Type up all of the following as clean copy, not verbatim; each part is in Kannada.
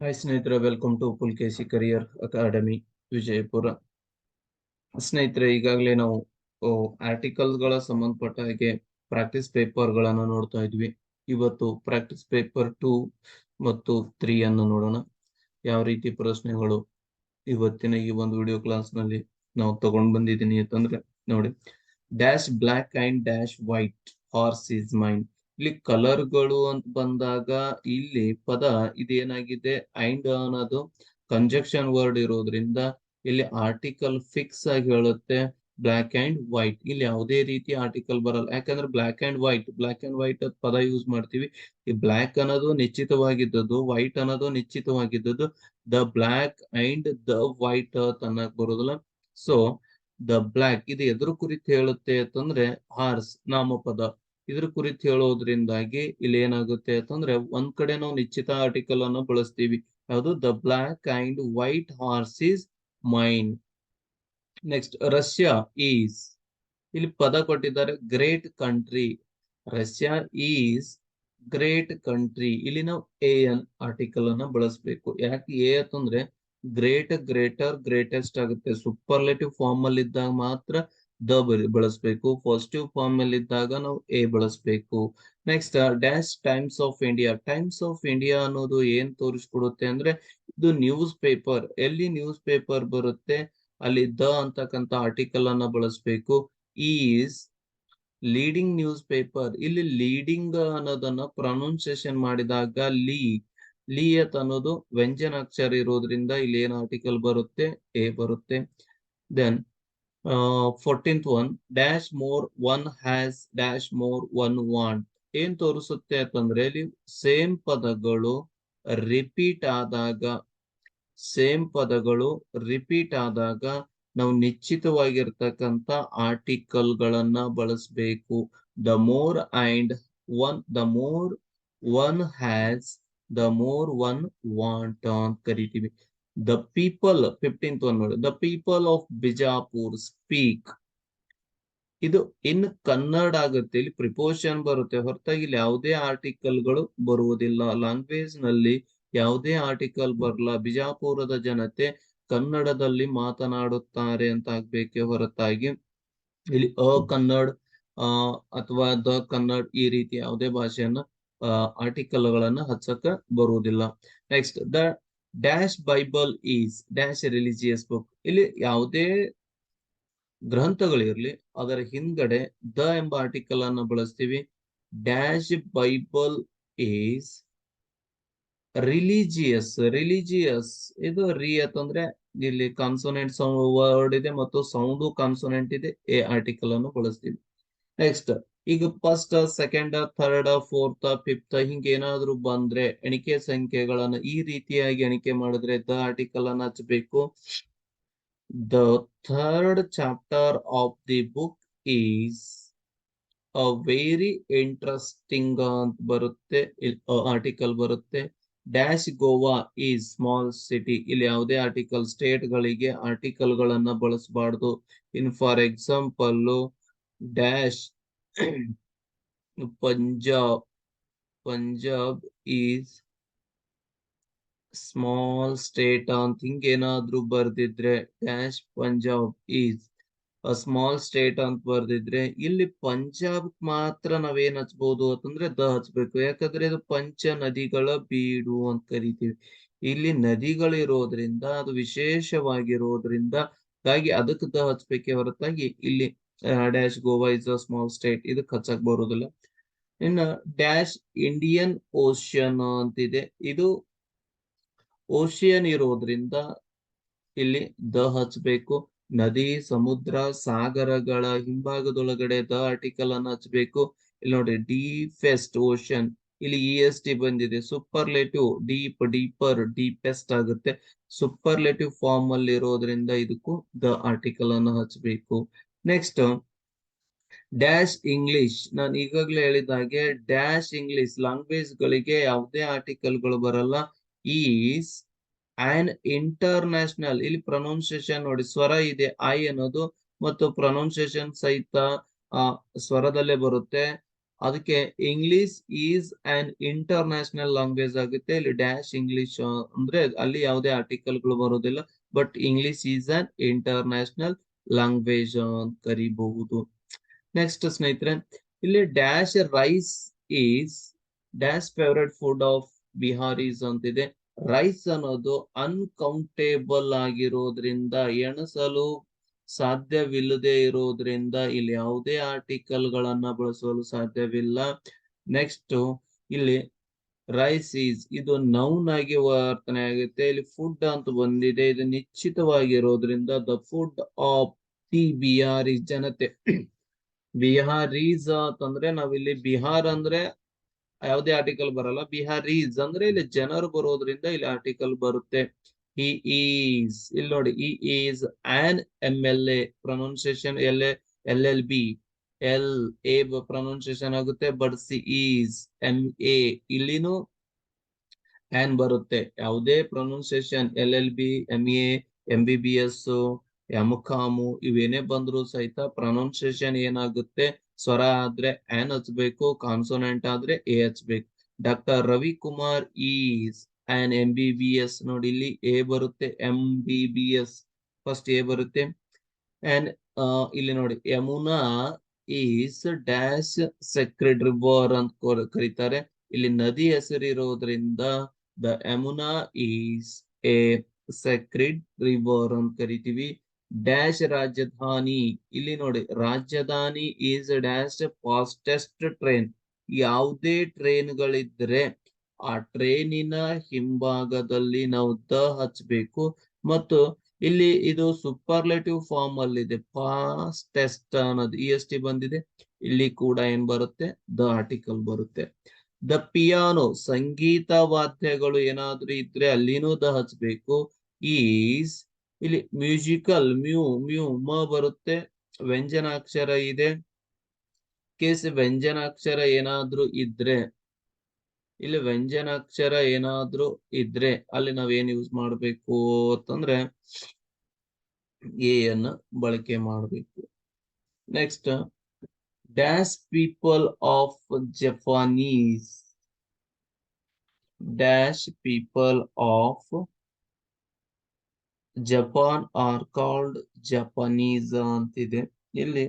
ಹಾಯ್ ಸ್ನೇಹಿತರೆ, welcome to Pulakeshi career academy Vijayapura. ಸ್ನೇಹಿತರೆ, ಈಗಾಗಲೇ ನಾವು ಆರ್ಟಿಕಲ್ಸ್ ಗಳ ಸಂಬಂಧಪಟ್ಟ ಹಾಗೆ ಪ್ರಾಕ್ಟೀಸ್ ಪೇಪರ್ ಗಳನ್ನ ನೋಡ್ತಾ ಇದ್ವಿ. ಇವತ್ತು ಪ್ರಾಕ್ಟೀಸ್ ಪೇಪರ್ 2 ಮತ್ತು 3 ಅನ್ನು ನೋಡೋಣ. ಯಾವ ರೀತಿ ಪ್ರಶ್ನೆಗಳು ಇವತ್ತಿನ ಈ ಒಂದು ವಿಡಿಯೋ ಕ್ಲಾಸ್ ನಲ್ಲಿ ನಾವು ತಗೊಂಡ್ ಬಂದಿದ್ದೀನಿ ಅಂತಂದ್ರೆ ನೋಡಿ. Dash black and dash white horse is mine. ಇಲ್ಲಿ ಕಲರ್ ಗಳು ಅಂತ ಬಂದಾಗ ಇಲ್ಲಿ ಪದ ಇದೇನಾಗಿದೆ, ಅಂಡ್ ಅನ್ನೋದು ಕಂಜಕ್ಷನ್ ವರ್ಡ್ ಇರೋದ್ರಿಂದ ಇಲ್ಲಿ ಆರ್ಟಿಕಲ್ ಫಿಕ್ಸ್ ಆಗಿ ಹೇಳುತ್ತೆ ಬ್ಲ್ಯಾಕ್ ಅಂಡ್ ವೈಟ್. ಇಲ್ಲಿ ಯಾವುದೇ ರೀತಿ ಆರ್ಟಿಕಲ್ ಬರಲ್ಲ, ಯಾಕಂದ್ರೆ ಬ್ಲ್ಯಾಕ್ ಅಂಡ್ ವೈಟ್ ಪದ ಯೂಸ್ ಮಾಡ್ತೀವಿ. ಈ ಬ್ಲ್ಯಾಕ್ ಅನ್ನೋದು ನಿಶ್ಚಿತವಾಗಿದ್ದದ್ದು, ವೈಟ್ ಅನ್ನೋದು ನಿಶ್ಚಿತವಾಗಿದ್ದದ್ದು. The black and the white ಅನ್ನಕ್ ಬರೋದಿಲ್ಲ. ಸೊ ದ ಬ್ಲ್ಯಾಕ್ ಇದು ಎದ್ರ ಕುರಿತು ಹೇಳುತ್ತೆ ಅಂತಂದ್ರೆ ಹಾರ್ಸ್ ನಾಮಪದ ಇದ್ರ ಕುರಿತು ಹೇಳೋದ್ರಿಂದಾಗಿ ಇಲ್ಲಿ ಏನಾಗುತ್ತೆ ಅಂತಂದ್ರೆ ಒಂದ್ ಕಡೆ ನಾವು ನಿಶ್ಚಿತ ಆರ್ಟಿಕಲ್ ಅನ್ನು ಬಳಸ್ತೀವಿ. ಯಾವುದು? The black and white horse is mine. Next, Russia is, ಇಲ್ಲಿ ಪದ ಕೊಟ್ಟಿದ್ದಾರೆ great country. Russia is great country. ಇಲ್ಲಿ ನಾವು ಎ ಎನ್ ಆರ್ಟಿಕಲ್ ಅನ್ನ ಬಳಸಬೇಕು. ಯಾಕೆ ಎ ಅಂತಂದ್ರೆ ಗ್ರೇಟ್, ಗ್ರೇಟರ್, ಗ್ರೇಟೆಸ್ಟ್ ಆಗುತ್ತೆ. ಸೂಪರ್ಲೇಟಿವ್ ಫಾರ್ಮ್ ಅಲ್ಲಿ ಇದ್ದಾಗ ಮಾತ್ರ ದ ಬಳಸಬೇಕು. ಪಾಸಿಟಿವ್ ಫಾರ್ಮ್ ಅಲ್ಲಿ ಇದ್ದಾಗ ನಾವು ಎ ಬಳಸಬೇಕು. Next, dash times of India. Times of India ಅನ್ನೋದು ಏನ್ ತೋರಿಸ್ಕೊಡುತ್ತೆ ಅಂದ್ರೆ ಇದು ನ್ಯೂಸ್ ಪೇಪರ್. ಎಲ್ಲಿ ನ್ಯೂಸ್ ಪೇಪರ್ ಬರುತ್ತೆ ಅಲ್ಲಿ ದ ಅಂತಕ್ಕಂಥ ಆರ್ಟಿಕಲ್ ಅನ್ನ ಬಳಸಬೇಕು. Is leading news paper. ಇಲ್ಲಿ ಲೀಡಿಂಗ್ ಅನ್ನೋದನ್ನ ಪ್ರೊನೌನ್ಸಿಯೇಷನ್ ಮಾಡಿದಾಗ ಲೀ ಅನ್ನೋದು ವ್ಯಂಜನಾಕ್ಷರ ಇರೋದ್ರಿಂದ ಇಲ್ಲಿ ಏನ್ ಆರ್ಟಿಕಲ್ ಬರುತ್ತೆ? ಎ ಬರುತ್ತೆ. Then 14th one, dash more one has dash more one want. ಏನ್ ತೋರಿಸುತ್ತೆ ಅಂತಂದ್ರೆ ಇಲ್ಲಿ ಸೇಮ್ ಪದಗಳು ರಿಪೀಟ್ ಆದಾಗ ನಾವು ನಿಶ್ಚಿತವಾಗಿರ್ತಕ್ಕಂಥ ಆರ್ಟಿಕಲ್ ಗಳನ್ನ ಬಳಸಬೇಕು. The more one has, the more one want ಅಂತ ಕರಿತೀವಿ. ದ ಪೀಪಲ್ 15th ಒನ್ ನೋಡಿ. The people of Bijapur speak. ಇದು ಇನ್ ಕನ್ನಡ ಆಗುತ್ತೆ. ಇಲ್ಲಿ ಪ್ರಿಪೋಷನ್ ಬರುತ್ತೆ ಹೊರತಾಗಿ ಇಲ್ಲಿ ಯಾವುದೇ ಆರ್ಟಿಕಲ್ ಗಳು ಬರುವುದಿಲ್ಲ. ಲ್ಯಾಂಗ್ವೇಜ್ ನಲ್ಲಿ ಯಾವುದೇ ಆರ್ಟಿಕಲ್ ಬರಲ್ಲ. ಬಿಜಾಪುರದ ಜನತೆ ಕನ್ನಡದಲ್ಲಿ ಮಾತನಾಡುತ್ತಾರೆ ಅಂತ ಆಗ್ಬೇಕೆ ಹೊರತಾಗಿ ಇಲ್ಲಿ ಕನ್ನಡ ಅಥವಾ ದ ಕನ್ನಡ ಈ ರೀತಿ ಯಾವುದೇ ಭಾಷೆಯನ್ನ ಆರ್ಟಿಕಲ್ ಗಳನ್ನ ಹಚ್ಚಕ ಬರುವುದಿಲ್ಲ. Next, the dash Bible is dash religious book. ಇಲ್ಲಿ ಯಾವುದೇ ಗ್ರಂಥಗಳಿರ್ಲಿ ಅದರ ಹಿಂದ್ಗಡೆ ದ ಎಂಬ ಆರ್ಟಿಕಲ್ ಅನ್ನು ಬಳಸ್ತೀವಿ. Dash Bible is religious. ಇದು ರಿ ಅಂತಂದ್ರೆ ಇಲ್ಲಿ ಕಾನ್ಸೋನೆಂಟ್ ವರ್ಡ್ ಇದೆ ಮತ್ತು ಸೌಂಡ್ ಕಾನ್ಸೋನೆಂಟ್ ಇದೆ. ಎ ಆರ್ಟಿಕಲ್ ಅನ್ನು ಬಳಸ್ತೀವಿ. ನೆಕ್ಸ್ಟ್, ಈಗ first, second, third, fourth, fifth ಹಿಂಗೇನಾದ್ರೂ ಬಂದ್ರೆ ಎಣಿಕೆ ಸಂಖ್ಯೆಗಳನ್ನ ಈ ರೀತಿಯಾಗಿ ಎಣಿಕೆ ಮಾಡಿದ್ರೆ ದ ಆರ್ಟಿಕಲ್ ಅನ್ನ ಹಚ್ಚಬೇಕು. The third chapter of the book is a very interesting ಅಂತ ಬರುತ್ತೆ. ಆರ್ಟಿಕಲ್ ಬರುತ್ತೆ. Dash Goa is small city. ಇಲ್ಲಿ ಯಾವುದೇ ಆರ್ಟಿಕಲ್ ಸ್ಟೇಟ್ ಗಳಿಗೆ ಆರ್ಟಿಕಲ್ ಗಳನ್ನ ಬಳಸಬಾರ್ದು. In for example dash Punjab is small state ಅಂತ ಹಿಂಗೇನಾದ್ರೂ ಬರ್ದಿದ್ರೆ dash Punjab is small state ಅಂತ ಬರ್ದಿದ್ರೆ ಇಲ್ಲಿ ಪಂಜಾಬ್ ಮಾತ್ರ ನಾವೇನ್ ಹಚ್ಬಹುದು ಅಂತಂದ್ರೆ ದ ಹಚ್ಬೇಕು. ಯಾಕಂದ್ರೆ ಇದು ಪಂಚ ನದಿಗಳ ಬೀಡು ಅಂತ ಕರಿತೀವಿ. ಇಲ್ಲಿ ನದಿಗಳಿರೋದ್ರಿಂದ ಅದು ವಿಶೇಷವಾಗಿರೋದ್ರಿಂದ ಹಾಗಾಗಿ ಅದಕ್ಕೆ ದ ಹಚ್ಬೇಕೆ ಹೊರತಾಗಿ ಇಲ್ಲಿ dash Goa is a small state ಇದಕ್ಕೆ ಹಚ್ಚಕ್ ಬರೋದಿಲ್ಲ. ಇನ್ನು ಡ್ಯಾಶ್ ಇಂಡಿಯನ್ ಓಷನ್ ಅಂತಿದೆ. ಇದು ಓಷಿಯನ್ ಇರೋದ್ರಿಂದ ಇಲ್ಲಿ ದ ಹಚ್ಬೇಕು. ನದಿ, ಸಮುದ್ರ, ಸಾಗರಗಳ ಹಿಂಭಾಗದೊಳಗಡೆ ದ ಆರ್ಟಿಕಲ್ ಅನ್ನ ಹಚ್ಬೇಕು. ಇಲ್ಲಿ ನೋಡಿ, ಡೀಪೆಸ್ಟ್ ಓಷನ್, ಇಲ್ಲಿ EST ಬಂದಿದೆ. ಸೂಪರ್ಲೇಟಿವ್ ಡೀಪ್, ಡೀಪರ್, ಡೀಪೆಸ್ಟ್ ಆಗುತ್ತೆ. ಸೂಪರ್ಲೇಟಿವ್ ಫಾರ್ಮ್ ಅಲ್ಲಿ ಇರೋದ್ರಿಂದ ಇದಕ್ಕೂ ದ ಆರ್ಟಿಕಲ್ ಅನ್ನ ಹಚ್ಬೇಕು. Next, dash English. ನಾನು ಈಗಾಗಲೇ ಹೇಳಿದ ಹಾಗೆ ಡ್ಯಾಶ್ ಇಂಗ್ಲಿಷ್ ಲ್ಯಾಂಗ್ವೇಜ್ ಗಳಿಗೆ ಯಾವುದೇ ಆರ್ಟಿಕಲ್ ಗಳು ಬರಲ್ಲ. Is an international. ಇಲ್ಲಿ ಪ್ರೊನೌನ್ಸಿಯೇಷನ್ ನೋಡಿ, ಸ್ವರ ಇದೆ ಐ ಅನ್ನೋದು ಮತ್ತು ಪ್ರೊನೌನ್ಸಿಯೇಷನ್ ಸಹಿತ ಸ್ವರದಲ್ಲೇ ಬರುತ್ತೆ. ಅದಕ್ಕೆ English is an international language ಆಗುತ್ತೆ. ಇಲ್ಲಿ ಡ್ಯಾಶ್ ಇಂಗ್ಲಿಷ್ ಅಂದ್ರೆ ಅಲ್ಲಿ ಯಾವುದೇ ಆರ್ಟಿಕಲ್ಗಳು ಬರೋದಿಲ್ಲ, but English is an international language ಅಂತ ಕರಿಬಹುದು. ನೆಕ್ಸ್ಟ್ ಸ್ನೇಹಿತರೆ, ಇಲ್ಲಿ dash rice is dash favourite food of Biharis ಅಂತಿದೆ. ರೈಸ್ ಅನ್ನೋದು ಅನ್ಕೌಂಟೇಬಲ್ ಆಗಿರೋದ್ರಿಂದ, ಎಣಿಸಲು ಸಾಧ್ಯವಿಲ್ಲದೆ ಇರೋದ್ರಿಂದ ಇಲ್ಲಿ ಯಾವುದೇ ಆರ್ಟಿಕಲ್ ಗಳನ್ನ ಬಳಸಲು ಸಾಧ್ಯವಿಲ್ಲ. ನೆಕ್ಸ್ಟ್ ಇಲ್ಲಿ ರೈಸ್ ಈಸ್ ಇದು ನೌನ್ ಆಗಿ ವರ್ತನೆ ಆಗುತ್ತೆ. ಇಲ್ಲಿ ಫುಡ್ ಅಂತ ಬಂದಿದೆ, ಇದು ನಿಶ್ಚಿತವಾಗಿರೋದ್ರಿಂದ the food of the Bihari ಜನತೆ. ಬಿಹಾರೀಸ್ ಅಂತಂದ್ರೆ ನಾವಿಲ್ಲಿ ಬಿಹಾರ್ ಅಂದ್ರೆ ಯಾವುದೇ ಆರ್ಟಿಕಲ್ ಬರಲ್ಲ, ಬಿಹಾರೀಸ್ ಅಂದ್ರೆ ಇಲ್ಲಿ ಜನರು ಬರೋದ್ರಿಂದ ಇಲ್ಲಿ ಆರ್ಟಿಕಲ್ ಬರುತ್ತೆ. he is ಇಲ್ಲಿ ನೋಡಿ, he is an MLA pronunciation LLB L A pronunciation ಆಗುತ್ತೆ, ಬಟ್ ಸಿ ಈಸ್ MA ಇಲ್ಲಿನೂ ಆನ್ ಬರುತ್ತೆ. ಯಾವುದೇ ಪ್ರೊನೌನ್ಸಿಯೇಷನ್ LLB MA MBBS ಎಮ್ಕಾಮು ಇವೇನೇ ಬಂದ್ರು ಸಹಿತ ಪ್ರೊನೌನ್ಸಿಯೇಷನ್ ಏನಾಗುತ್ತೆ, ಸ್ವರ ಆದ್ರೆ ಆನ್ ಹಚ್ಬೇಕು, ಕಾನ್ಸೋನೆಂಟ್ ಆದ್ರೆ ಎ ಹಚ್ಬೇಕು. Doctor Ravikumar is an MBBS ನೋಡಿ, ಇಲ್ಲಿ ಎ ಬರುತ್ತೆ, MBBS ಫಸ್ಟ್ ಎ ಬರುತ್ತೆ. ಅಂಡ್ ಇಲ್ಲಿ ನೋಡಿ, Yamuna is dash sacred river ಅಂತ ಕರೀತಾರೆ. ಇಲ್ಲಿ ನದಿ ಹೆಸರಿರೋದ್ರಿಂದ the Yamuna is a sacred river ಅಂತ ಕರಿತೀವಿ. ಡ್ಯಾಶ್ ರಾಜಧಾನಿ, ಇಲ್ಲಿ ನೋಡಿ ರಾಜಧಾನಿ ಈಸ್ ಡ್ಯಾಶ್ ಫಾಸ್ಟೆಸ್ಟ್ ಟ್ರೈನ್. ಯಾವುದೇ ಟ್ರೈನ್ಗಳಿದ್ರೆ ಆ ಟ್ರೈನಿನ ಹಿಂಭಾಗದಲ್ಲಿ ನಾವು ದ ಹಚ್ಬೇಕು. ಮತ್ತು ಇಲ್ಲಿ ಇದು ಸೂಪರ್ಲೇಟಿವ್ ಫಾರ್ಮ್ ಅಲ್ಲಿ ಇದೆ, ಫಾಸ್ಟೆಸ್ಟ್ ಅನ್ನೋದು EST ಬಂದಿದೆ, ಇಲ್ಲಿ ಕೂಡ ಏನ್ ಬರುತ್ತೆ, ದ ಆರ್ಟಿಕಲ್ ಬರುತ್ತೆ. ದ ಪಿಯಾನೋ ಸಂಗೀತ ವಾದ್ಯಗಳು ಏನಾದ್ರೂ ಇದ್ರೆ ಅಲ್ಲಿನೂ ದ ಹಚ್ಬೇಕು. ಈಸ್ ಇಲ್ಲಿ ಮ್ಯೂಸಿಕಲ್ ಮ್ಯೂ ಮ ಬರುತ್ತೆ, ವ್ಯಂಜನಾಕ್ಷರ ಇದೆ. ಕೇಸ್ ವ್ಯಂಜನಾಕ್ಷರ ಏನಾದ್ರೂ ಇದ್ರೆ, ಇಲ್ಲಿ ವ್ಯಂಜನಾಕ್ಷರ ಏನಾದ್ರೂ ಇದ್ರೆ ಅಲ್ಲಿ ನಾವೇನ್ ಯೂಸ್ ಮಾಡ್ಬೇಕು ಅಂತಂದ್ರೆ ಎ ಅನ್ನ ಬಳಕೆ ಮಾಡಬೇಕು. Next, dash people of Japanese dash people of Japan are called Japanese ಅಂತಿದೆ. ಇಲ್ಲಿ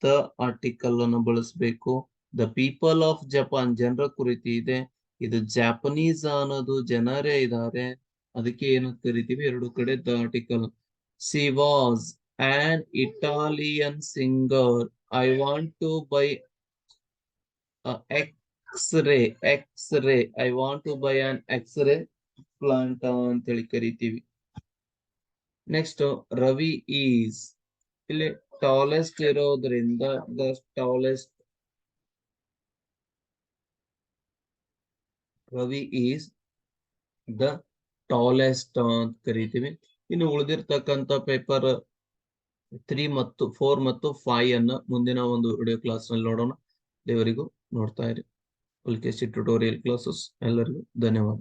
ದ ಆರ್ಟಿಕಲ್ ಅನ್ನು ಬಳಸಬೇಕು. ದ ಪೀಪಲ್ ಆಫ್ ಜಪಾನ್ ಜನರ ಕುರಿತು ಇದೆ, ಇದು ಜಾಪನೀಸ್ ಅನ್ನೋದು ಜನರೇ ಇದ್ದಾರೆ, ಅದಕ್ಕೆ ಏನು ಕರಿತೀವಿ, ಎರಡು ಕಡೆ the article. She was an Italian singer, I want to buy X-ray I want to buy an X-ray plant ಅಂತೇಳಿ ಕರಿತೀವಿ. ನೆಕ್ಸ್ಟ್, ರವಿ ಈಸ್ ಇಲ್ಲಿ ಟಾಲೆಸ್ಟ್ ಇರೋದ್ರಿಂದ the tallest, Ravi is the tallest ಅಂತ ಕರಿತೀವಿ. ಇನ್ನು ಉಳಿದಿರ್ತಕ್ಕಂಥ ಪೇಪರ್ 3 ಮತ್ತು 4 ಮತ್ತು 5 ಅನ್ನ ಮುಂದಿನ ಒಂದು ವಿಡಿಯೋ ಕ್ಲಾಸ್ ನಲ್ಲಿ ನೋಡೋಣ. ದೇವರಿಗೂ ನೋಡ್ತಾ ಇರಿ ಪುಲಿಕೇಶಿ ಟ್ಯುಟೋರಿಯಲ್ ಕ್ಲಾಸಸ್. ಎಲ್ಲರಿಗೂ ಧನ್ಯವಾದ.